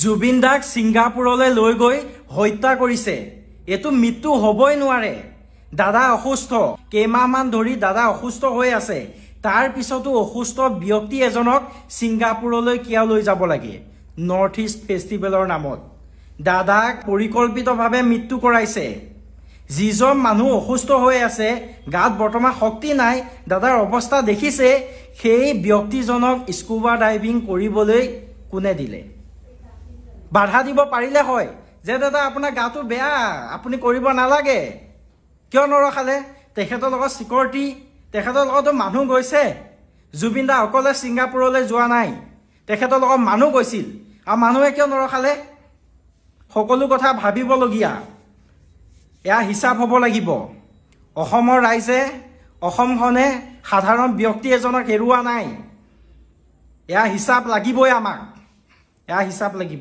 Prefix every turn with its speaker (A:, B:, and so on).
A: জুবিন দাক ছিংগাপুৰলৈ লৈ গৈ হত্যা কৰিছে। এইটো মৃত্যু হ'বই নোৱাৰে। দাদা অসুস্থ, কেইমাহমান ধৰি দাদা অসুস্থ হৈ আছে। তাৰ পিছতো অসুস্থ ব্যক্তি এজনক ছিংগাপুৰলৈ কিয় লৈ যাব লাগে? নৰ্থ ইষ্ট ফেষ্টিভেলৰ নামত দাদাক পৰিকল্পিতভাৱে মৃত্যু কৰাইছে। যিজন মানুহ অসুস্থ হৈ আছে, গাত বৰ্তমান শক্তি নাই, দাদাৰ অৱস্থা দেখিছে, সেই ব্যক্তিজনক স্কুবা ডাইভিং কৰিবলৈ কোনে দিলে? বাধা দিব পাৰিলে হয় যে দাদা আপোনাৰ গাটো বেয়া, আপুনি কৰিব নালাগে। কিয় নৰখালে? তেখেতৰ লগত চিকিউৰিটি, তেখেতৰ লগতো মানুহ গৈছে। জুবিন দা অকলে ছিংগাপুৰলৈ যোৱা নাই, তেখেতৰ লগত মানুহ গৈছিল। আৰু মানুহে কিয় নৰখালে? সকলো কথা ভাবিবলগীয়া। এয়া হিচাপ হ'ব লাগিব। অসমৰ ৰাইজে, অসমখনে সাধাৰণ ব্যক্তি এজনক হেৰুওৱা নাই। এয়া হিচাপ লাগিবই আমাক, এয়া হিচাপ লাগিব।